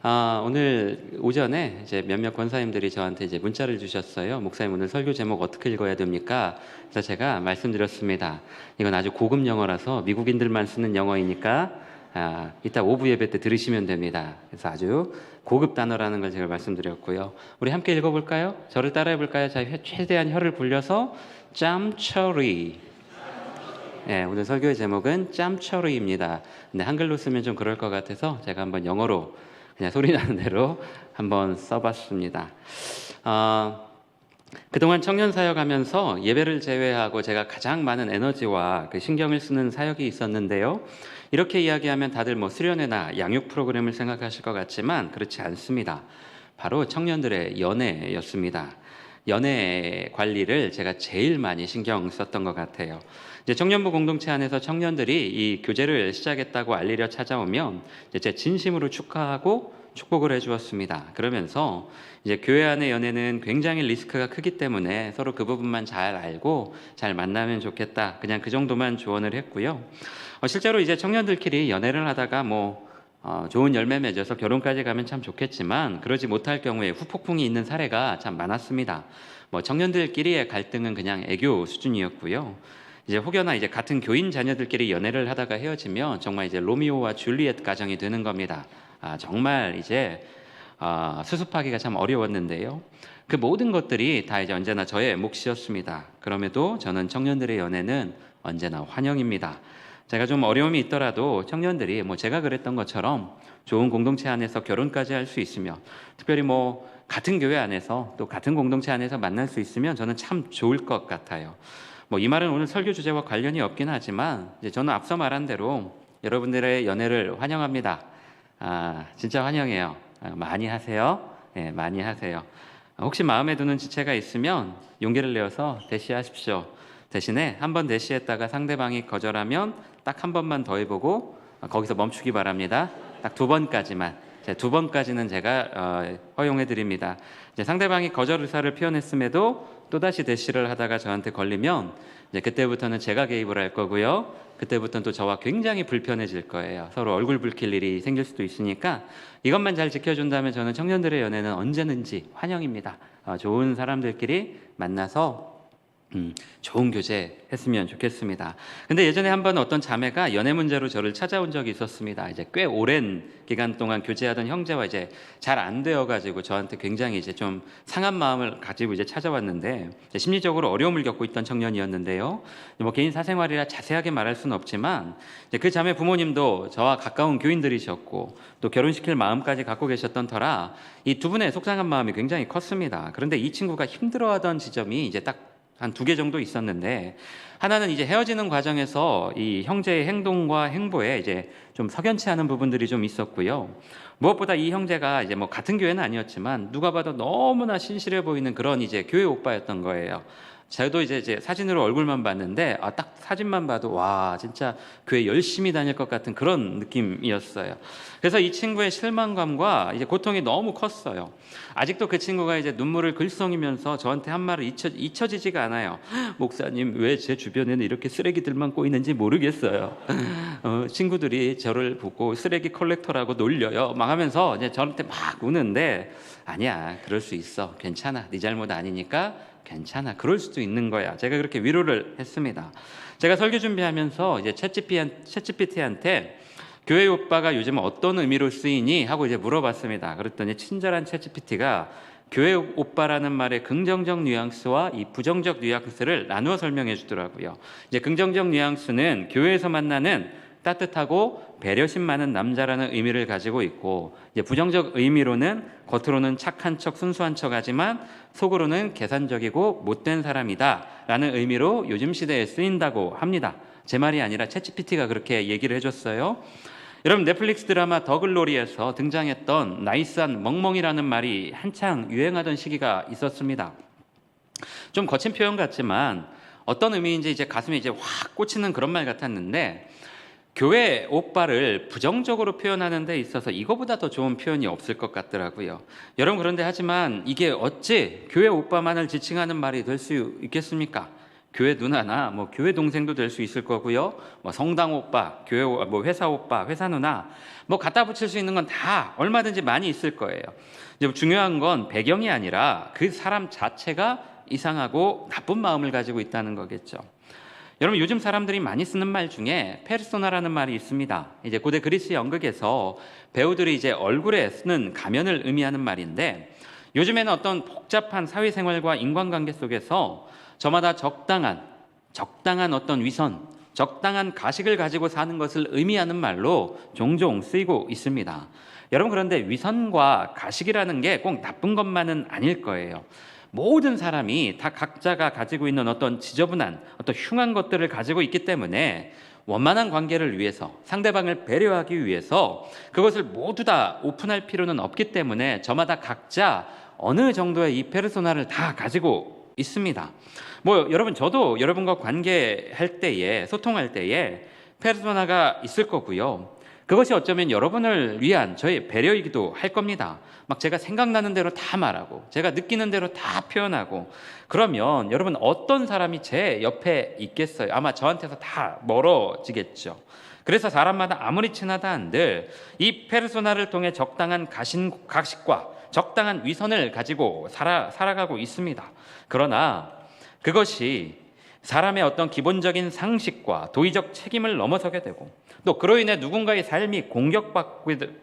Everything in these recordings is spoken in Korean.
오늘 오전에 이제 몇몇 권사님들이 저한테 이제 문자를 주셨어요. 목사님 오늘 설교 제목 어떻게 읽어야 됩니까? 그래서 제가 말씀드렸습니다. 이건 아주 고급 영어라서 미국인들만 쓰는 영어이니까 이따 오후 예배 때 들으시면 됩니다. 그래서 아주 고급 단어라는 걸 제가 말씀드렸고요. 우리 함께 읽어볼까요? 저를 따라해 볼까요? 자, 최대한 혀를 굴려서 짬처리. 네, 오늘 설교의 제목은 짬처리입니다. 근데 한글로 쓰면 좀 그럴 것 같아서 제가 한번 영어로 그냥 소리 나는 대로 한번 써봤습니다. 그동안 청년 사역하면서 예배를 제외하고 제가 가장 많은 에너지와 그 신경을 쓰는 사역이 있었는데요. 이렇게 이야기하면 다들 뭐 수련회나 양육 프로그램을 생각하실 것 같지만 그렇지 않습니다. 바로 청년들의 연애였습니다. 연애 관리를 제가 제일 많이 신경 썼던 것 같아요. 이제 청년부 공동체 안에서 청년들이 이 교제를 시작했다고 알리려 찾아오면 이제 진심으로 축하하고 축복을 해주었습니다. 그러면서 이제 교회 안의 연애는 굉장히 리스크가 크기 때문에 서로 그 부분만 잘 알고 잘 만나면 좋겠다. 그냥 그 정도만 조언을 했고요. 실제로 이제 청년들끼리 연애를 하다가 좋은 열매 맺어서 결혼까지 가면 참 좋겠지만 그러지 못할 경우에 후폭풍이 있는 사례가 참 많았습니다. 청년들끼리의 갈등은 그냥 애교 수준이었고요. 이제 혹여나 이제 같은 교인 자녀들끼리 연애를 하다가 헤어지면 정말 이제 로미오와 줄리엣 가정이 되는 겁니다. 정말 이제 수습하기가 참 어려웠는데요. 그 모든 것들이 다 이제 언제나 저의 몫이었습니다. 그럼에도 저는 청년들의 연애는 언제나 환영입니다. 제가 좀 어려움이 있더라도 청년들이 제가 그랬던 것처럼 좋은 공동체 안에서 결혼까지 할 수 있으면, 특별히 같은 교회 안에서 또 같은 공동체 안에서 만날 수 있으면 저는 참 좋을 것 같아요. 이 말은 오늘 설교 주제와 관련이 없긴 하지만 이제 저는 앞서 말한 대로 여러분들의 연애를 환영합니다. 진짜 환영해요. 많이 하세요. 네, 많이 하세요. 혹시 마음에 드는 지체가 있으면 용기를 내어서 대시하십시오. 대신에 한 번 대시했다가 상대방이 거절하면 딱 한 번만 더 해보고 거기서 멈추기 바랍니다. 딱 2번까지만. 2번까지는 제가 허용해 드립니다. 이제 상대방이 거절 의사를 표현했음에도 또다시 대시를 하다가 저한테 걸리면 이제 그때부터는 제가 개입을 할 거고요. 그때부터는 또 저와 굉장히 불편해질 거예요. 서로 얼굴 붉힐 일이 생길 수도 있으니까 이것만 잘 지켜준다면 저는 청년들의 연애는 언제든지 환영입니다. 좋은 사람들끼리 만나서 좋은 교제 했으면 좋겠습니다. 근데 예전에 한번 어떤 자매가 연애 문제로 저를 찾아온 적이 있었습니다. 이제 꽤 오랜 기간 동안 교제하던 형제와 이제 잘 안 되어가지고 저한테 굉장히 이제 좀 상한 마음을 가지고 이제 찾아왔는데 심리적으로 어려움을 겪고 있던 청년이었는데요. 개인 사생활이라 자세하게 말할 수는 없지만 이제 그 자매 부모님도 저와 가까운 교인들이셨고 또 결혼시킬 마음까지 갖고 계셨던 터라 이 두 분의 속상한 마음이 굉장히 컸습니다. 그런데 이 친구가 힘들어하던 지점이 이제 딱 한 2개 정도 있었는데 하나는 이제 헤어지는 과정에서 이 형제의 행동과 행보에 이제 좀 석연치 않은 부분들이 좀 있었고요. 무엇보다 이 형제가 이제 같은 교회는 아니었지만 누가 봐도 너무나 신실해 보이는 그런 이제 교회 오빠였던 거예요. 저도 이제 사진으로 얼굴만 봤는데 딱 사진만 봐도 와 진짜 교회 열심히 다닐 것 같은 그런 느낌이었어요. 그래서 이 친구의 실망감과 이제 고통이 너무 컸어요. 아직도 그 친구가 이제 눈물을 글썽이면서 저한테 한 말을 잊혀지지가 않아요. 목사님 왜 제 주변에는 이렇게 쓰레기들만 꼬이는지 모르겠어요. 친구들이 저를 보고 쓰레기 컬렉터라고 놀려요. 막 하면서 이제 저한테 막 우는데 아니야 그럴 수 있어 괜찮아 네 잘못 아니니까 괜찮아. 그럴 수도 있는 거야. 제가 그렇게 위로를 했습니다. 제가 설교 준비하면서 이제 챗GPT한테 교회 오빠가 요즘 어떤 의미로 쓰이니 하고 이제 물어봤습니다. 그랬더니 친절한 챗GPT가 교회 오빠라는 말의 긍정적 뉘앙스와 이 부정적 뉘앙스를 나누어 설명해 주더라고요. 이제 긍정적 뉘앙스는 교회에서 만나는 따뜻하고 배려심 많은 남자라는 의미를 가지고 있고 이제 부정적 의미로는 겉으로는 착한 척 순수한 척 하지만 속으로는 계산적이고 못된 사람이다 라는 의미로 요즘 시대에 쓰인다고 합니다. 제 말이 아니라 챗GPT가 그렇게 얘기를 해줬어요. 여러분 넷플릭스 드라마 더 글로리에서 등장했던 나이스한 멍멍이라는 말이 한창 유행하던 시기가 있었습니다. 좀 거친 표현 같지만 어떤 의미인지 이제 가슴에 이제 확 꽂히는 그런 말 같았는데 교회 오빠를 부정적으로 표현하는 데 있어서 이거보다 더 좋은 표현이 없을 것 같더라고요. 여러분 그런데 하지만 이게 어찌 교회 오빠만을 지칭하는 말이 될 수 있겠습니까? 교회 누나나 뭐 교회 동생도 될 수 있을 거고요. 뭐 성당 오빠, 교회 뭐 회사 오빠, 회사 누나 뭐 갖다 붙일 수 있는 건 다 얼마든지 많이 있을 거예요. 이제 중요한 건 배경이 아니라 그 사람 자체가 이상하고 나쁜 마음을 가지고 있다는 거겠죠. 여러분, 요즘 사람들이 많이 쓰는 말 중에 페르소나라는 말이 있습니다. 이제 고대 그리스 연극에서 배우들이 이제 얼굴에 쓰는 가면을 의미하는 말인데, 요즘에는 어떤 복잡한 사회생활과 인간관계 속에서 저마다 적당한 어떤 위선, 적당한 가식을 가지고 사는 것을 의미하는 말로 종종 쓰이고 있습니다. 여러분, 그런데 위선과 가식이라는 게 꼭 나쁜 것만은 아닐 거예요. 모든 사람이 다 각자가 가지고 있는 어떤 지저분한, 어떤 흉한 것들을 가지고 있기 때문에 원만한 관계를 위해서, 상대방을 배려하기 위해서 그것을 모두 다 오픈할 필요는 없기 때문에 저마다 각자 어느 정도의 이 페르소나를 다 가지고 있습니다. 뭐 여러분, 저도 여러분과 관계할 때에, 소통할 때에 페르소나가 있을 거고요. 그것이 어쩌면 여러분을 위한 저의 배려이기도 할 겁니다. 막 제가 생각나는 대로 다 말하고 제가 느끼는 대로 다 표현하고, 그러면 여러분, 어떤 사람이 제 옆에 있겠어요? 아마 저한테서 다 멀어지겠죠. 그래서 사람마다 아무리 친하다 한들 이 페르소나를 통해 적당한 가식과 적당한 위선을 가지고 살아가고 있습니다. 그러나 그것이 사람의 어떤 기본적인 상식과 도의적 책임을 넘어서게 되고, 또 그로 인해 누군가의 삶이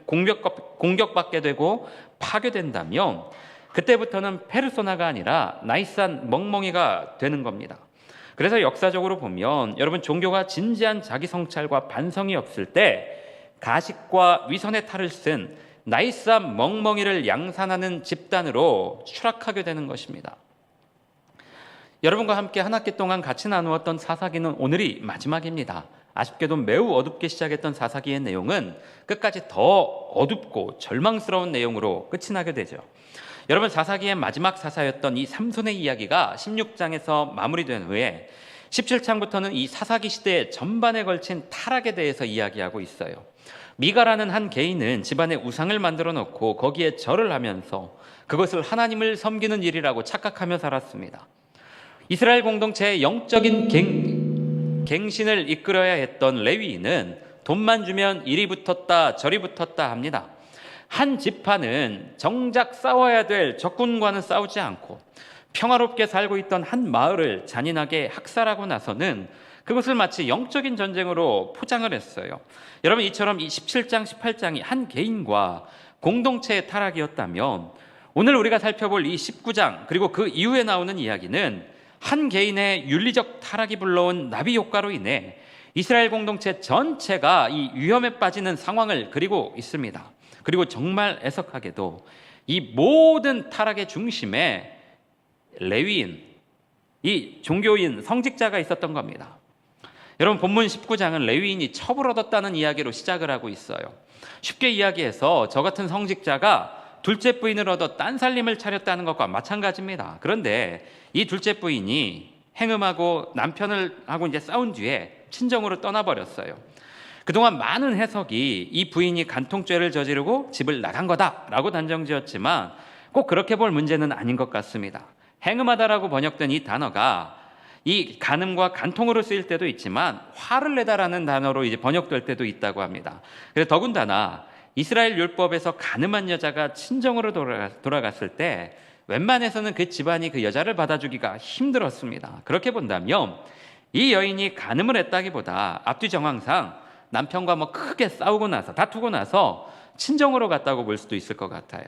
공격받게 되고 파괴된다면 그때부터는 페르소나가 아니라 나이스한 멍멍이가 되는 겁니다. 그래서 역사적으로 보면 여러분, 종교가 진지한 자기 성찰과 반성이 없을 때 가식과 위선의 탈을 쓴 나이스한 멍멍이를 양산하는 집단으로 추락하게 되는 것입니다. 여러분과 함께 한 학기 동안 같이 나누었던 사사기는 오늘이 마지막입니다. 아쉽게도 매우 어둡게 시작했던 사사기의 내용은 끝까지 더 어둡고 절망스러운 내용으로 끝이 나게 되죠. 여러분, 사사기의 마지막 사사였던 이 삼손의 이야기가 16장에서 마무리된 후에 17장부터는 이 사사기 시대 전반에 걸친 타락에 대해서 이야기하고 있어요. 미가라는 한 개인은 집안에 우상을 만들어 놓고 거기에 절을 하면서 그것을 하나님을 섬기는 일이라고 착각하며 살았습니다. 이스라엘 공동체의 영적인 갱신을 이끌어야 했던 레위인은 돈만 주면 이리 붙었다 저리 붙었다 합니다. 한 지파는 정작 싸워야 될 적군과는 싸우지 않고 평화롭게 살고 있던 한 마을을 잔인하게 학살하고 나서는 그것을 마치 영적인 전쟁으로 포장을 했어요. 여러분, 이처럼 이 17장, 18장이 한 개인과 공동체의 타락이었다면 오늘 우리가 살펴볼 이 19장 그리고 그 이후에 나오는 이야기는 한 개인의 윤리적 타락이 불러온 나비 효과로 인해 이스라엘 공동체 전체가 이 위험에 빠지는 상황을 그리고 있습니다. 그리고 정말 애석하게도 이 모든 타락의 중심에 레위인, 이 종교인, 성직자가 있었던 겁니다. 여러분, 본문 19장은 레위인이 첩을 얻었다는 이야기로 시작을 하고 있어요. 쉽게 이야기해서 저 같은 성직자가 둘째 부인을 얻어 딴살림을 차렸다는 것과 마찬가지입니다. 그런데 이 둘째 부인이 행음하고 남편을 하고 이제 싸운 뒤에 친정으로 떠나버렸어요. 그동안 많은 해석이 이 부인이 간통죄를 저지르고 집을 나간 거다라고 단정지었지만 꼭 그렇게 볼 문제는 아닌 것 같습니다. 행음하다라고 번역된 이 단어가 이 간음과 간통으로 쓰일 때도 있지만 화를 내다라는 단어로 이제 번역될 때도 있다고 합니다. 그래서 더군다나 이스라엘 율법에서 간음한 여자가 친정으로 돌아갔을 때 웬만해서는 그 집안이 그 여자를 받아주기가 힘들었습니다. 그렇게 본다면 이 여인이 간음을 했다기보다 앞뒤 정황상 남편과 뭐 크게 싸우고 나서 다투고 나서 친정으로 갔다고 볼 수도 있을 것 같아요.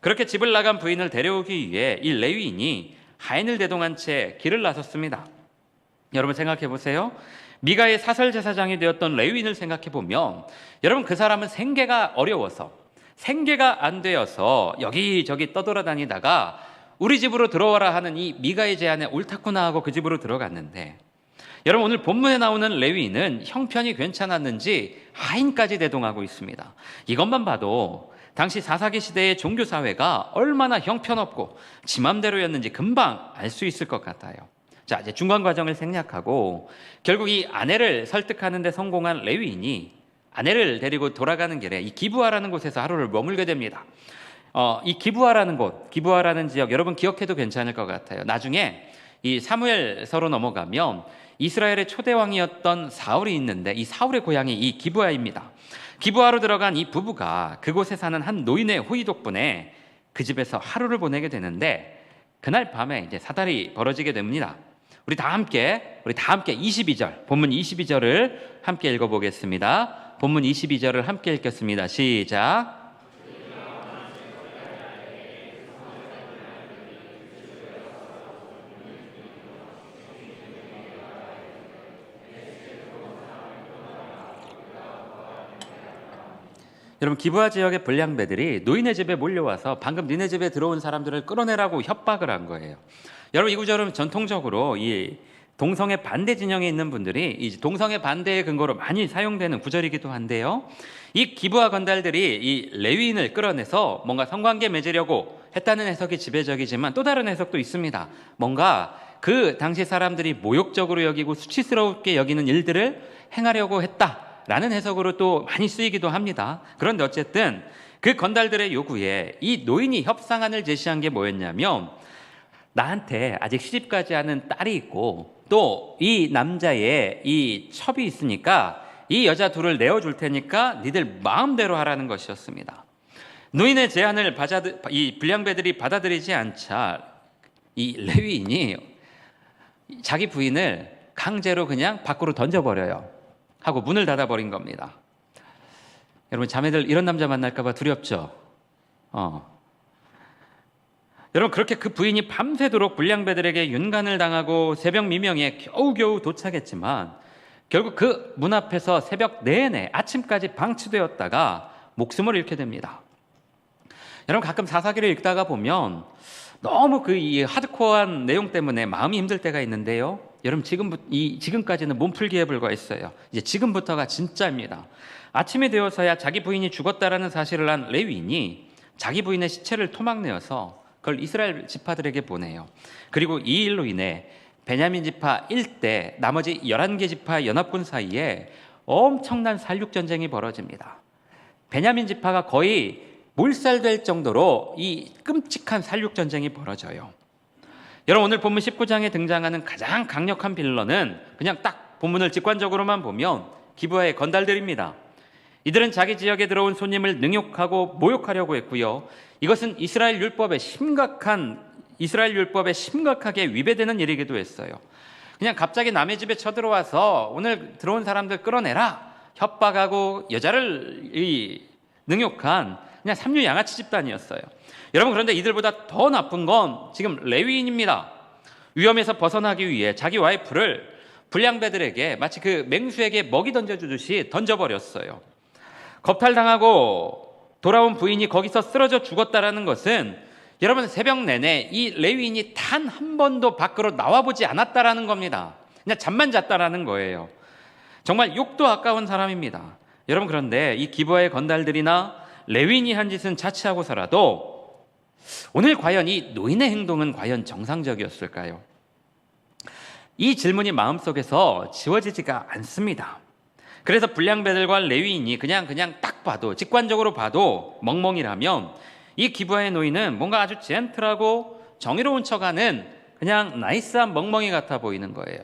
그렇게 집을 나간 부인을 데려오기 위해 이 레위인이 하인을 대동한 채 길을 나섰습니다. 여러분, 생각해 보세요. 미가의 사설제사장이 되었던 레위인을 생각해 보면 여러분, 그 사람은 생계가 어려워서, 생계가 안 되어서 여기저기 떠돌아다니다가 우리 집으로 들어와라 하는 이 미가의 제안에 옳다구나 하고 그 집으로 들어갔는데, 여러분, 오늘 본문에 나오는 레위인은 형편이 괜찮았는지 하인까지 대동하고 있습니다. 이것만 봐도 당시 사사기 시대의 종교사회가 얼마나 형편없고 지 맘대로였는지 금방 알 수 있을 것 같아요. 자, 이제 중간 과정을 생략하고 결국 이 아내를 설득하는 데 성공한 레위인이 아내를 데리고 돌아가는 길에 이 기브아라는 곳에서 하루를 머물게 됩니다. 이 기브아라는 곳, 기브아라는 지역 여러분 기억해도 괜찮을 것 같아요. 나중에 이 사무엘서로 넘어가면 이스라엘의 초대 왕이었던 사울이 있는데 이 사울의 고향이 이 기브아입니다. 기브아로 들어간 이 부부가 그곳에 사는 한 노인의 호의 덕분에 그 집에서 하루를 보내게 되는데 그날 밤에 이제 사달이 벌어지게 됩니다. 우리 다 함께 22절, 본문 22절을 함께 읽어보겠습니다. 본문 22절을 함께 읽겠습니다. 시작. 여러분, 기브아 지역의 불량배들이 노인의 집에 몰려와서 방금 니네 집에 들어온 사람들을 끌어내라고 협박을 한 거예요. 여러분, 이 구절은 전통적으로 이 동성애 반대 진영에 있는 분들이 이 동성애 반대의 근거로 많이 사용되는 구절이기도 한데요. 이 기브아 건달들이 이 레위인을 끌어내서 뭔가 성관계 맺으려고 했다는 해석이 지배적이지만 또 다른 해석도 있습니다. 뭔가 그 당시 사람들이 모욕적으로 여기고 수치스럽게 여기는 일들을 행하려고 했다라는 해석으로 또 많이 쓰이기도 합니다. 그런데 어쨌든 그 건달들의 요구에 이 노인이 협상안을 제시한 게 뭐였냐면, 나한테 아직 시집가지 않은 딸이 있고 또 이 남자의 이 첩이 있으니까 이 여자 둘을 내어줄 테니까 니들 마음대로 하라는 것이었습니다. 노인의 제안을 이 불량배들이 받아들이지 않자 이 레위인이 자기 부인을 강제로 그냥 밖으로 던져버려요. 하고 문을 닫아버린 겁니다. 여러분, 자매들 이런 남자 만날까 봐 두렵죠? 여러분, 그렇게 그 부인이 밤새도록 불량배들에게 윤간을 당하고 새벽 미명에 겨우겨우 도착했지만 결국 그 문 앞에서 새벽 내내 아침까지 방치되었다가 목숨을 잃게 됩니다. 여러분, 가끔 사사기를 읽다가 보면 너무 이 하드코어한 내용 때문에 마음이 힘들 때가 있는데요. 여러분, 지금까지는 몸풀기에 불과했어요. 이제 지금부터가 진짜입니다. 아침이 되어서야 자기 부인이 죽었다라는 사실을 한 레위인이 자기 부인의 시체를 토막내어서 그걸 이스라엘 지파들에게 보내요. 그리고 이 일로 인해 베냐민 지파 일대 나머지 11개 지파 연합군 사이에 엄청난 살육전쟁이 벌어집니다. 베냐민 지파가 거의 몰살될 정도로 이 끔찍한 살육전쟁이 벌어져요. 여러분, 오늘 본문 19장에 등장하는 가장 강력한 빌런은 그냥 딱 본문을 직관적으로만 보면 기브아의 건달들입니다. 이들은 자기 지역에 들어온 손님을 능욕하고 모욕하려고 했고요. 이것은 이스라엘 율법에 심각하게 위배되는 일이기도 했어요. 그냥 갑자기 남의 집에 쳐들어와서 오늘 들어온 사람들 끌어내라 협박하고 여자를 능욕한 그냥 삼류 양아치 집단이었어요. 여러분, 그런데 이들보다 더 나쁜 건 지금 레위인입니다. 위험에서 벗어나기 위해 자기 와이프를 불량배들에게 마치 그 맹수에게 먹이 던져주듯이 던져버렸어요. 겁탈당하고 돌아온 부인이 거기서 쓰러져 죽었다라는 것은 여러분, 새벽 내내 이 레위인이 단 한 번도 밖으로 나와보지 않았다라는 겁니다. 그냥 잠만 잤다라는 거예요. 정말 욕도 아까운 사람입니다. 여러분, 그런데 이 기브아의 건달들이나 레위인이 한 짓은 자취하고서라도 오늘 과연 이 노인의 행동은 과연 정상적이었을까요? 이 질문이 마음속에서 지워지지가 않습니다. 그래서 불량배들과 레위인이 그냥 딱 봐도, 직관적으로 봐도 멍멍이라면 이 기브아의 노인은 뭔가 아주 젠틀하고 정의로운 척하는 그냥 나이스한 멍멍이 같아 보이는 거예요.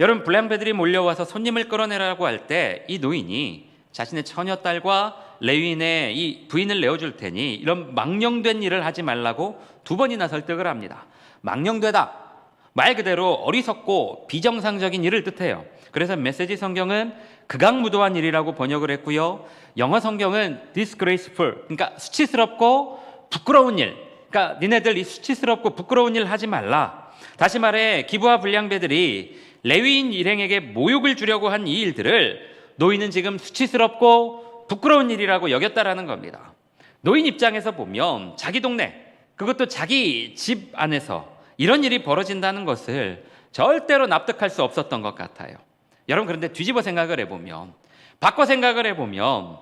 여러분, 불량배들이 몰려와서 손님을 끌어내라고 할 때 이 노인이 자신의 처녀딸과 레위인의 이 부인을 내어줄 테니 이런 망령된 일을 하지 말라고 2번이나 설득을 합니다. 망령되다, 말 그대로 어리석고 비정상적인 일을 뜻해요. 그래서 메시지 성경은 극악무도한 일이라고 번역을 했고요. 영어 성경은 disgraceful, 그러니까 수치스럽고 부끄러운 일, 그러니까 니네들 이 수치스럽고 부끄러운 일 하지 말라. 다시 말해, 기브아 불량배들이 레위인 일행에게 모욕을 주려고 한 이 일들을 노인은 지금 수치스럽고 부끄러운 일이라고 여겼다라는 겁니다. 노인 입장에서 보면 자기 동네, 그것도 자기 집 안에서 이런 일이 벌어진다는 것을 절대로 납득할 수 없었던 것 같아요. 여러분, 그런데 뒤집어 생각을 해보면, 바꿔 생각을 해보면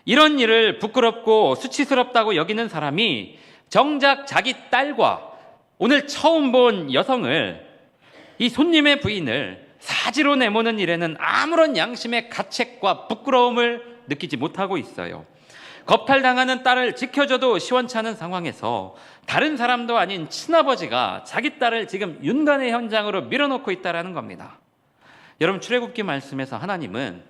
이런 일을 부끄럽고 수치스럽다고 여기는 사람이 정작 자기 딸과 오늘 처음 본 여성을, 이 손님의 부인을 사지로 내모는 일에는 아무런 양심의 가책과 부끄러움을 느끼지 못하고 있어요. 겁탈당하는 딸을 지켜줘도 시원찮은 상황에서 다른 사람도 아닌 친아버지가 자기 딸을 지금 윤관의 현장으로 밀어넣고 있다는 겁니다. 여러분, 출애굽기 말씀에서 하나님은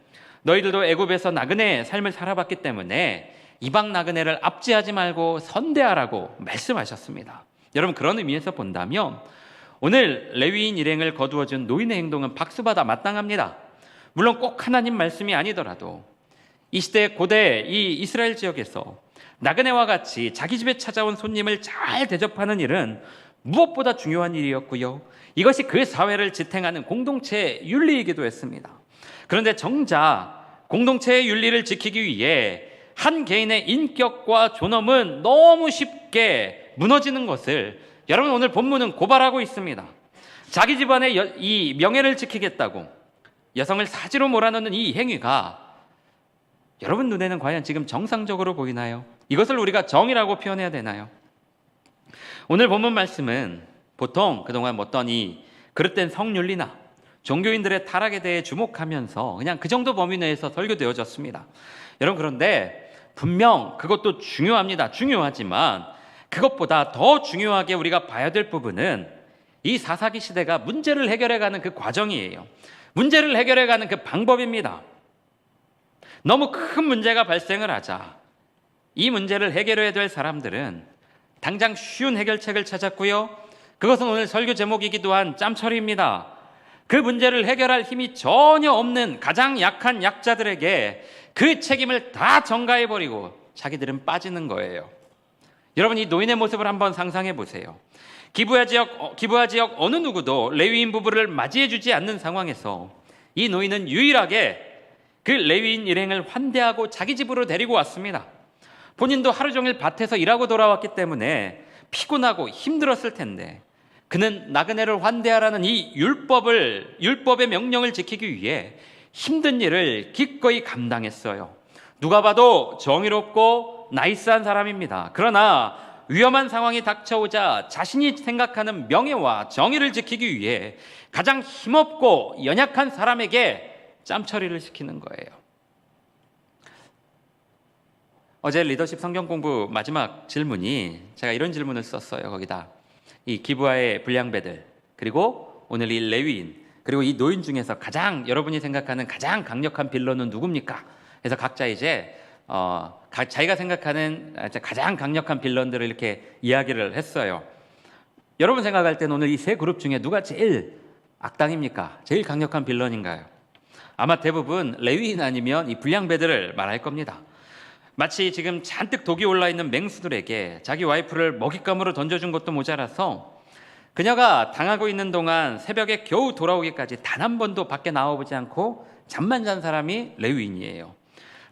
너희들도 애굽에서 나그네의 삶을 살아봤기 때문에 이방 나그네를 압제하지 말고 선대하라고 말씀하셨습니다. 여러분, 그런 의미에서 본다면 오늘 레위인 일행을 거두어준 노인의 행동은 박수받아 마땅합니다. 물론 꼭 하나님 말씀이 아니더라도 이 시대 고대 이 이스라엘 지역에서 나그네와 같이 자기 집에 찾아온 손님을 잘 대접하는 일은 무엇보다 중요한 일이었고요. 이것이 그 사회를 지탱하는 공동체의 윤리이기도 했습니다. 그런데 정작 공동체의 윤리를 지키기 위해 한 개인의 인격과 존엄은 너무 쉽게 무너지는 것을 여러분, 오늘 본문은 고발하고 있습니다. 자기 집안의 이 명예를 지키겠다고 여성을 사지로 몰아넣는 이 행위가 여러분 눈에는 과연 지금 정상적으로 보이나요? 이것을 우리가 정의라고 표현해야 되나요? 오늘 본문 말씀은 보통 그동안 어떤 이 그릇된 성윤리나 종교인들의 타락에 대해 주목하면서 그냥 그 정도 범위 내에서 설교되어졌습니다. 여러분, 그런데 분명 그것도 중요합니다. 중요하지만 그것보다 더 중요하게 우리가 봐야 될 부분은 이 사사기 시대가 문제를 해결해가는 그 과정이에요. 문제를 해결해가는 그 방법입니다. 너무 큰 문제가 발생을 하자 이 문제를 해결해야 될 사람들은 당장 쉬운 해결책을 찾았고요. 그것은 오늘 설교 제목이기도 한 짬처리입니다. 그 문제를 해결할 힘이 전혀 없는 가장 약한 약자들에게 그 책임을 다 전가해버리고 자기들은 빠지는 거예요. 여러분, 이 노인의 모습을 한번 상상해 보세요. 기브아 지역 어느 누구도 레위인 부부를 맞이해주지 않는 상황에서 이 노인은 유일하게 그 레위인 일행을 환대하고 자기 집으로 데리고 왔습니다. 본인도 하루 종일 밭에서 일하고 돌아왔기 때문에 피곤하고 힘들었을 텐데 그는 나그네를 환대하라는 이 율법의 명령을 지키기 위해 힘든 일을 기꺼이 감당했어요. 누가 봐도 정의롭고 나이스한 사람입니다. 그러나 위험한 상황이 닥쳐오자 자신이 생각하는 명예와 정의를 지키기 위해 가장 힘없고 연약한 사람에게 짬처리를 시키는 거예요. 어제 리더십 성경 공부 마지막 질문이 제가 이런 질문을 썼어요. 거기다 이 기브아의 불량배들, 그리고 오늘 이 레위인, 그리고 이 노인 중에서 가장 여러분이 생각하는 가장 강력한 빌런은 누굽니까? 그래서 각자 이제 자기가 생각하는 가장 강력한 빌런들을 이렇게 이야기를 했어요. 여러분 생각할 때는 오늘 이 세 그룹 중에 누가 제일 악당입니까? 제일 강력한 빌런인가요? 아마 대부분 레위인 아니면 이 불량배들을 말할 겁니다. 마치 지금 잔뜩 독이 올라있는 맹수들에게 자기 와이프를 먹잇감으로 던져준 것도 모자라서 그녀가 당하고 있는 동안 새벽에 겨우 돌아오기까지 단 한 번도 밖에 나와보지 않고 잠만 잔 사람이 레위인이에요.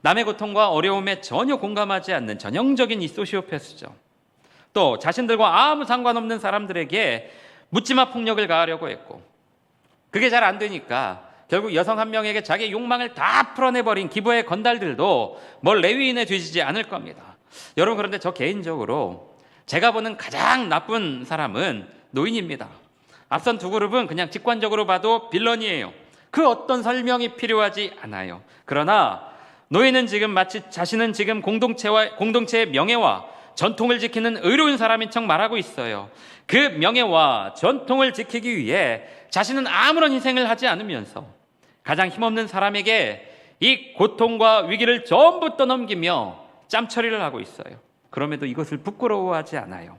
남의 고통과 어려움에 전혀 공감하지 않는 전형적인 이 소시오패스죠. 또 자신들과 아무 상관없는 사람들에게 묻지마 폭력을 가하려고 했고, 그게 잘 안 되니까 결국 여성 한 명에게 자기의 욕망을 다 풀어내버린 기브아의 건달들도 뭘 레위인에 뒤지지 않을 겁니다. 여러분, 그런데 저 개인적으로 제가 보는 가장 나쁜 사람은 노인입니다. 앞선 두 그룹은 그냥 직관적으로 봐도 빌런이에요. 그 어떤 설명이 필요하지 않아요. 그러나 노인은 지금 마치 자신은 지금 공동체의 명예와 전통을 지키는 의로운 사람인 척 말하고 있어요. 그 명예와 전통을 지키기 위해 자신은 아무런 희생을 하지 않으면서 가장 힘없는 사람에게 이 고통과 위기를 전부 떠넘기며 짬처리를 하고 있어요. 그럼에도 이것을 부끄러워하지 않아요.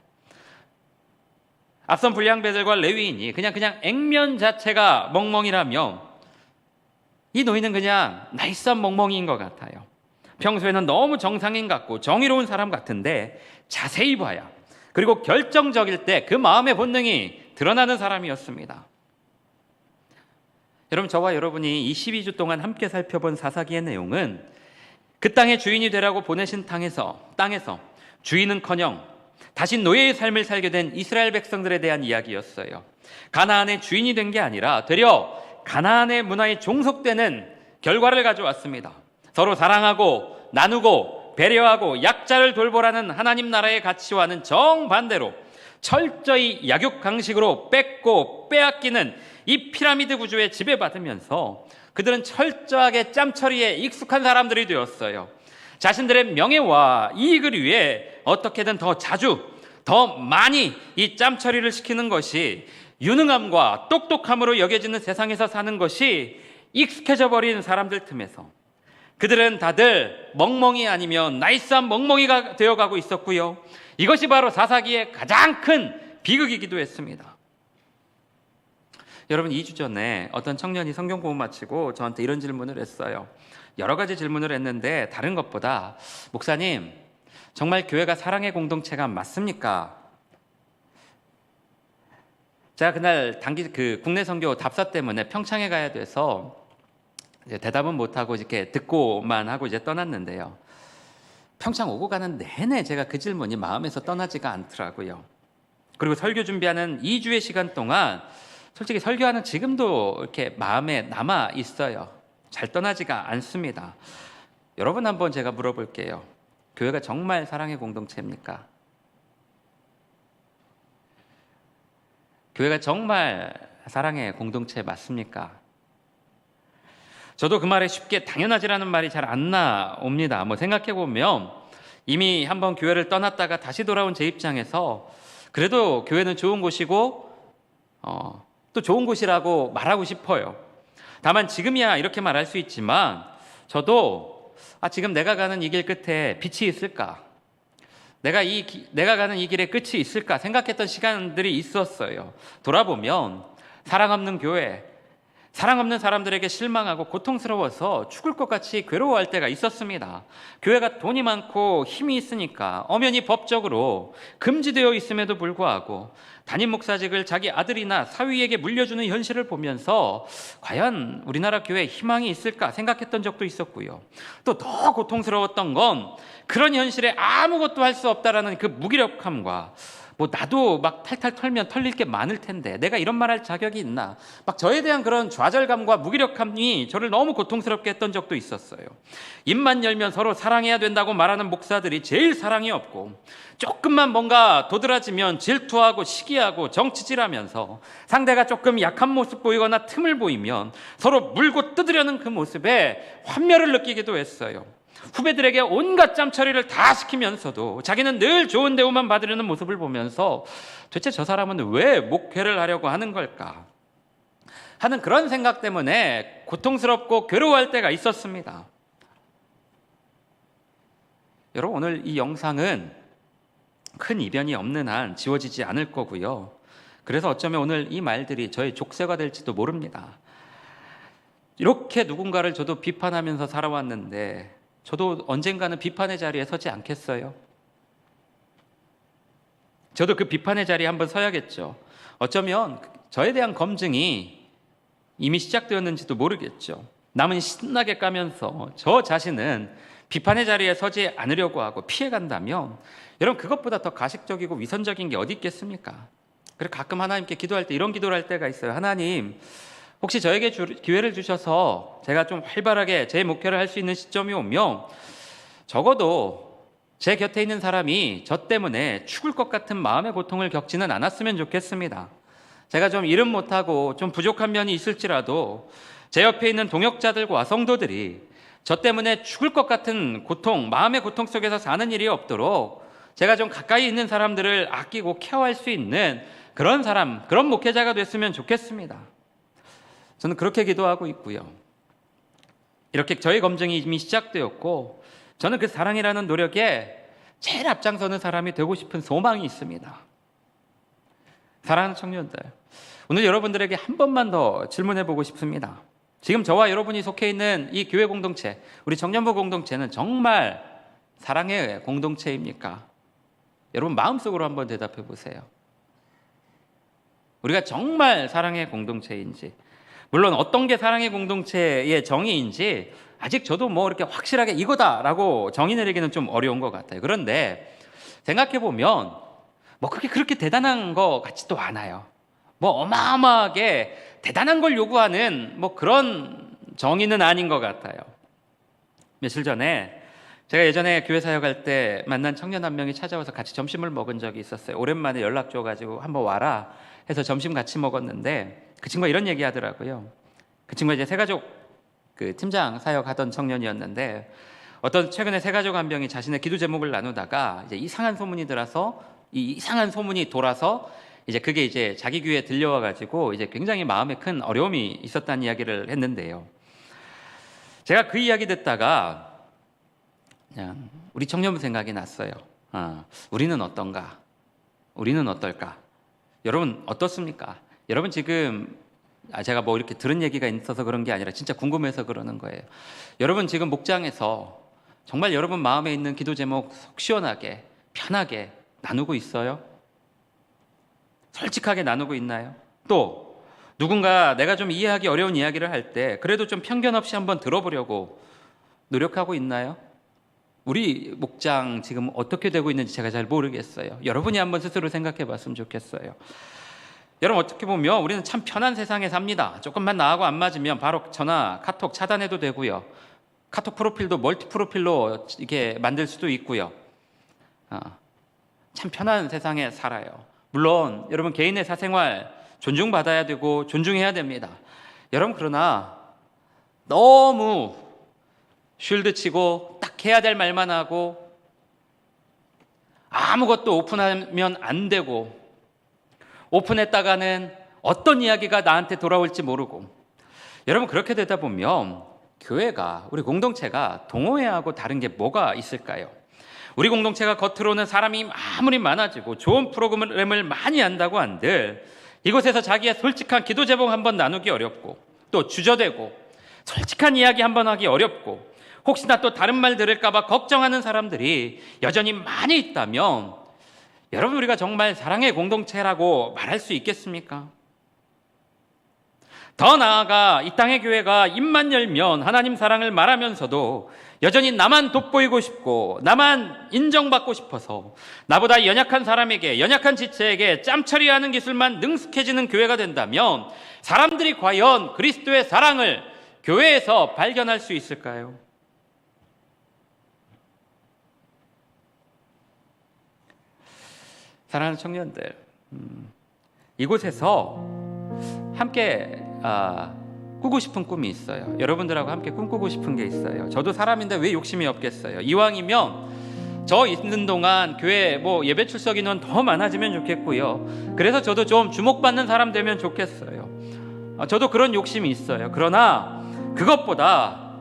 앞선 불량배들과 레위인이 그냥 액면 자체가 멍멍이라면 이 노인은 그냥 나이스한 멍멍이인 것 같아요. 평소에는 너무 정상인 같고 정의로운 사람 같은데 자세히 봐야, 그리고 결정적일 때 그 마음의 본능이 드러나는 사람이었습니다. 여러분, 저와 여러분이 이 12주 동안 함께 살펴본 사사기의 내용은 그 땅의 주인이 되라고 보내신 땅에서 주인은커녕 다시 노예의 삶을 살게 된 이스라엘 백성들에 대한 이야기였어요. 가나안의 주인이 된 게 아니라 되려 가나안의 문화에 종속되는 결과를 가져왔습니다. 서로 사랑하고 나누고 배려하고 약자를 돌보라는 하나님 나라의 가치와는 정반대로 철저히 약육강식으로 뺏고 빼앗기는 이 피라미드 구조에 지배받으면서 그들은 철저하게 짬처리에 익숙한 사람들이 되었어요. 자신들의 명예와 이익을 위해 어떻게든 더 자주, 더 많이 이 짬처리를 시키는 것이 유능함과 똑똑함으로 여겨지는 세상에서 사는 것이 익숙해져 버린 사람들 틈에서 그들은 다들 멍멍이 아니면 나이스한 멍멍이가 되어가고 있었고요. 이것이 바로 사사기의 가장 큰 비극이기도 했습니다. 여러분, 2주 전에 어떤 청년이 성경 공부 마치고 저한테 이런 질문을 했어요. 여러 가지 질문을 했는데 다른 것보다 목사님, 정말 교회가 사랑의 공동체가 맞습니까? 제가 그날 국내 선교 답사 때문에 평창에 가야 돼서 이제 대답은 못하고 이렇게 듣고만 하고 이제 떠났는데요. 평창 오고 가는 내내 제가 그 질문이 마음에서 떠나지가 않더라고요. 그리고 설교 준비하는 2주의 시간 동안 솔직히 설교하는 지금도 이렇게 마음에 남아 있어요. 잘 떠나지가 않습니다. 여러분, 한번 제가 물어볼게요. 교회가 정말 사랑의 공동체입니까? 교회가 정말 사랑의 공동체 맞습니까? 저도 그 말에 쉽게 당연하지라는 말이 잘 안 나옵니다. 생각해보면 이미 한번 교회를 떠났다가 다시 돌아온 제 입장에서 그래도 교회는 좋은 곳이고 또 좋은 곳이라고 말하고 싶어요. 다만 지금이야 이렇게 말할 수 있지만 저도 지금 내가 가는 이 길 끝에 빛이 있을까? 내가 가는 이 길에 끝이 있을까 생각했던 시간들이 있었어요. 돌아보면 사랑 없는 교회, 사랑 없는 사람들에게 실망하고 고통스러워서 죽을 것 같이 괴로워할 때가 있었습니다. 교회가 돈이 많고 힘이 있으니까 엄연히 법적으로 금지되어 있음에도 불구하고 담임 목사직을 자기 아들이나 사위에게 물려주는 현실을 보면서 과연 우리나라 교회에 희망이 있을까 생각했던 적도 있었고요. 또 더 고통스러웠던 건 그런 현실에 아무것도 할 수 없다라는 그 무기력함과 나도 막 탈탈 털면 털릴 게 많을 텐데 내가 이런 말 할 자격이 있나, 저에 대한 그런 좌절감과 무기력함이 저를 너무 고통스럽게 했던 적도 있었어요. 입만 열면 서로 사랑해야 된다고 말하는 목사들이 제일 사랑이 없고, 조금만 뭔가 도드라지면 질투하고 시기하고 정치질하면서 상대가 조금 약한 모습 보이거나 틈을 보이면 서로 물고 뜯으려는 그 모습에 환멸을 느끼기도 했어요. 후배들에게 온갖 짬처리를 다 시키면서도 자기는 늘 좋은 대우만 받으려는 모습을 보면서 도대체 저 사람은 왜 목회를 하려고 하는 걸까 하는 그런 생각 때문에 고통스럽고 괴로워할 때가 있었습니다. 여러분, 오늘 이 영상은 큰 이변이 없는 한 지워지지 않을 거고요. 그래서 어쩌면 오늘 이 말들이 저의 족쇄가 될지도 모릅니다. 이렇게 누군가를 저도 비판하면서 살아왔는데 저도 언젠가는 비판의 자리에 서지 않겠어요? 저도 그 비판의 자리에 한번 서야겠죠. 어쩌면 저에 대한 검증이 이미 시작되었는지도 모르겠죠. 남은 신나게 까면서 저 자신은 비판의 자리에 서지 않으려고 하고 피해간다면 여러분, 그것보다 더 가식적이고 위선적인 게 어디 있겠습니까? 그래서 가끔 하나님께 기도할 때 이런 기도를 할 때가 있어요. 하나님, 혹시 저에게 기회를 주셔서 제가 좀 활발하게 제 목회를 할 수 있는 시점이 오면 적어도 제 곁에 있는 사람이 저 때문에 죽을 것 같은 마음의 고통을 겪지는 않았으면 좋겠습니다. 제가 좀 일은 못하고 좀 부족한 면이 있을지라도 제 옆에 있는 동역자들과 성도들이 저 때문에 죽을 것 같은 고통, 마음의 고통 속에서 사는 일이 없도록 제가 좀 가까이 있는 사람들을 아끼고 케어할 수 있는 그런 사람, 그런 목회자가 됐으면 좋겠습니다. 저는 그렇게 기도하고 있고요. 이렇게 저의 검증이 이미 시작되었고 저는 그 사랑이라는 노력에 제일 앞장서는 사람이 되고 싶은 소망이 있습니다. 사랑하는 청년들, 오늘 여러분들에게 한 번만 더 질문해 보고 싶습니다. 지금 저와 여러분이 속해 있는 이 교회 공동체, 우리 청년부 공동체는 정말 사랑의 공동체입니까? 여러분 마음속으로 한번 대답해 보세요. 우리가 정말 사랑의 공동체인지, 물론 어떤 게 사랑의 공동체의 정의인지 아직 저도 이렇게 확실하게 이거다라고 정의 내리기는 좀 어려운 것 같아요. 그런데 생각해보면 그렇게 대단한 것 같지도 않아요. 어마어마하게 대단한 걸 요구하는 그런 정의는 아닌 것 같아요. 며칠 전에 제가 예전에 교회 사역할 때 만난 청년 한 명이 찾아와서 같이 점심을 먹은 적이 있었어요. 오랜만에 연락 줘가지고 한번 와라 해서 점심 같이 먹었는데 그 친구가 이런 얘기 하더라고요. 그 친구가 이제 새가족 팀장 사역하던 청년이었는데 어떤 최근에 세 가족 한 명이 자신의 기도 제목을 나누다가 이제 이상한 소문이 들어서 이 이상한 소문이 돌아서 이제 그게 이제 자기 귀에 들려와 가지고 이제 굉장히 마음에 큰 어려움이 있었다는 이야기를 했는데요. 제가 그 이야기 듣다가 그냥 우리 청년부 생각이 났어요. 우리는 어떤가? 우리는 어떨까? 여러분 어떻습니까? 여러분 지금 제가 뭐 이렇게 들은 얘기가 있어서 그런 게 아니라 진짜 궁금해서 그러는 거예요. 여러분 지금 목장에서 정말 여러분 마음에 있는 기도 제목 속 시원하게 편하게 나누고 있어요? 솔직하게 나누고 있나요? 또 누군가 내가 좀 이해하기 어려운 이야기를 할 때 그래도 좀 편견 없이 한번 들어보려고 노력하고 있나요? 우리 목장 지금 어떻게 되고 있는지 제가 잘 모르겠어요. 여러분이 한번 스스로 생각해 봤으면 좋겠어요. 여러분 어떻게 보면 우리는 참 편한 세상에 삽니다. 조금만 나하고 안 맞으면 바로 전화, 카톡 차단해도 되고요. 카톡 프로필도 멀티 프로필로 이렇게 만들 수도 있고요. 참 편한 세상에 살아요. 물론 여러분 개인의 사생활 존중받아야 되고 존중해야 됩니다. 여러분 그러나 너무 쉴드 치고 딱 해야 될 말만 하고 아무것도 오픈하면 안 되고 오픈했다가는 어떤 이야기가 나한테 돌아올지 모르고 여러분 그렇게 되다 보면 교회가 우리 공동체가 동호회하고 다른 게 뭐가 있을까요? 우리 공동체가 겉으로는 사람이 아무리 많아지고 좋은 프로그램을 많이 한다고 한들 이곳에서 자기의 솔직한 기도 제목 한번 나누기 어렵고 또 주저되고 솔직한 이야기 한번 하기 어렵고 혹시나 또 다른 말 들을까 봐 걱정하는 사람들이 여전히 많이 있다면 여러분 우리가 정말 사랑의 공동체라고 말할 수 있겠습니까? 더 나아가 이 땅의 교회가 입만 열면 하나님 사랑을 말하면서도 여전히 나만 돋보이고 싶고 나만 인정받고 싶어서 나보다 연약한 사람에게 연약한 지체에게 짬처리하는 기술만 능숙해지는 교회가 된다면 사람들이 과연 그리스도의 사랑을 교회에서 발견할 수 있을까요? 사랑하는 청년들, 이곳에서 함께 꾸고 싶은 꿈이 있어요. 여러분들하고 함께 꿈꾸고 싶은 게 있어요. 저도 사람인데 왜 욕심이 없겠어요? 이왕이면 저 있는 동안 교회 예배 출석 인원 더 많아지면 좋겠고요. 그래서 저도 좀 주목받는 사람 되면 좋겠어요. 저도 그런 욕심이 있어요. 그러나 그것보다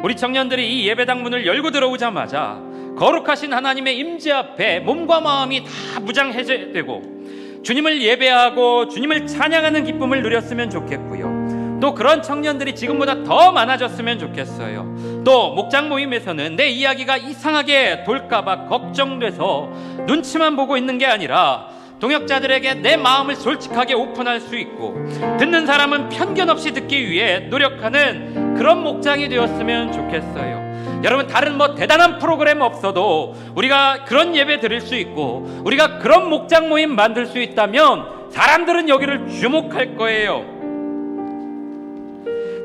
우리 청년들이 이 예배당 문을 열고 들어오자마자 거룩하신 하나님의 임재 앞에 몸과 마음이 다 무장해제되고 주님을 예배하고 주님을 찬양하는 기쁨을 누렸으면 좋겠고요. 또 그런 청년들이 지금보다 더 많아졌으면 좋겠어요. 또 목장 모임에서는 내 이야기가 이상하게 돌까봐 걱정돼서 눈치만 보고 있는 게 아니라 동역자들에게 내 마음을 솔직하게 오픈할 수 있고 듣는 사람은 편견 없이 듣기 위해 노력하는 그런 목장이 되었으면 좋겠어요. 여러분 다른 대단한 프로그램 없어도 우리가 그런 예배 드릴 수 있고 우리가 그런 목장 모임 만들 수 있다면 사람들은 여기를 주목할 거예요.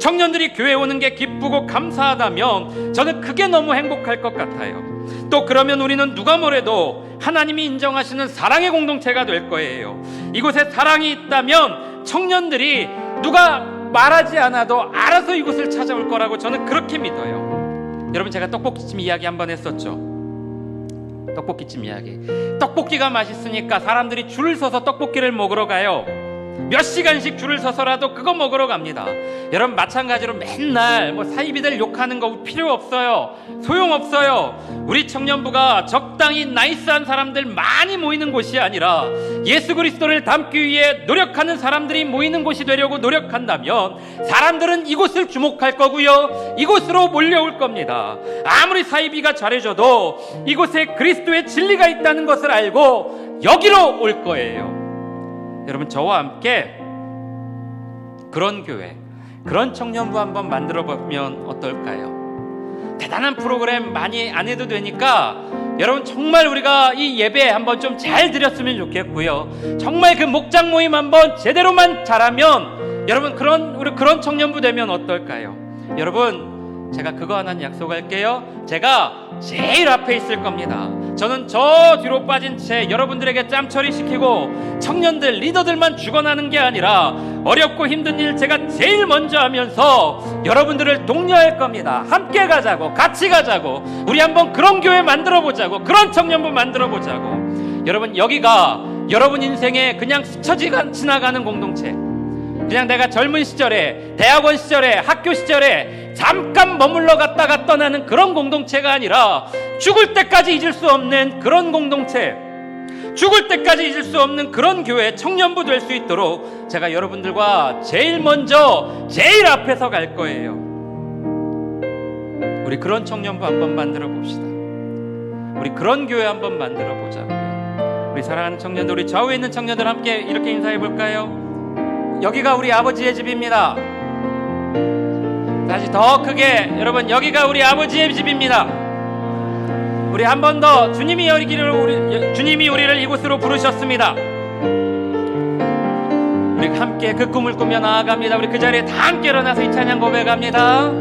청년들이 교회 오는 게 기쁘고 감사하다면 저는 그게 너무 행복할 것 같아요. 또 그러면 우리는 누가 뭐래도 하나님이 인정하시는 사랑의 공동체가 될 거예요. 이곳에 사랑이 있다면 청년들이 누가 말하지 않아도 알아서 이곳을 찾아올 거라고 저는 그렇게 믿어요. 여러분 제가 떡볶이집 이야기 한번 했었죠. 떡볶이집 이야기. 떡볶이가 맛있으니까 사람들이 줄을 서서 떡볶이를 먹으러 가요. 몇 시간씩 줄을 서서라도 그거 먹으러 갑니다. 여러분 마찬가지로 맨날 사이비들 욕하는 거 필요 없어요. 소용없어요. 우리 청년부가 적당히 나이스한 사람들 많이 모이는 곳이 아니라 예수 그리스도를 담기 위해 노력하는 사람들이 모이는 곳이 되려고 노력한다면 사람들은 이곳을 주목할 거고요. 이곳으로 몰려올 겁니다. 아무리 사이비가 잘해줘도 이곳에 그리스도의 진리가 있다는 것을 알고 여기로 올 거예요. 여러분 저와 함께 그런 교회, 그런 청년부 한번 만들어 보면 어떨까요? 대단한 프로그램 많이 안 해도 되니까 여러분 정말 우리가 이 예배 한번 좀 잘 드렸으면 좋겠고요. 정말 그 목장 모임 한번 제대로만 잘하면 여러분 우리 그런 청년부 되면 어떨까요? 여러분 제가 그거 하나는 약속할게요. 제가 제일 앞에 있을 겁니다. 저는 저 뒤로 빠진 채 여러분들에게 짬처리 시키고 청년들, 리더들만 죽어나는 게 아니라 어렵고 힘든 일 제가 제일 먼저 하면서 여러분들을 독려할 겁니다. 함께 가자고, 같이 가자고, 우리 한번 그런 교회 만들어 보자고, 그런 청년부 만들어 보자고. 여러분, 여기가 여러분 인생에 그냥 스쳐 지나가는 공동체, 그냥 내가 젊은 시절에, 대학원 시절에, 학교 시절에 잠깐 머물러 갔다가 떠나는 그런 공동체가 아니라 죽을 때까지 잊을 수 없는 그런 공동체, 죽을 때까지 잊을 수 없는 그런 교회, 청년부 될 수 있도록 제가 여러분들과 제일 먼저, 제일 앞에서 갈 거예요. 우리 그런 청년부 한번 만들어 봅시다. 우리 그런 교회 한번 만들어 보자고요. 우리 사랑하는 청년들, 우리 좌우에 있는 청년들 함께 이렇게 인사해 볼까요? 여기가 우리 아버지의 집입니다. 다시 더 크게, 여러분, 여기가 우리 아버지의 집입니다. 우리 한 번 더, 주님이 우리를 이곳으로 부르셨습니다. 우리 함께 그 꿈을 꾸며 나아갑니다. 우리 그 자리에 다 함께 일어나서 이 찬양 고백합니다.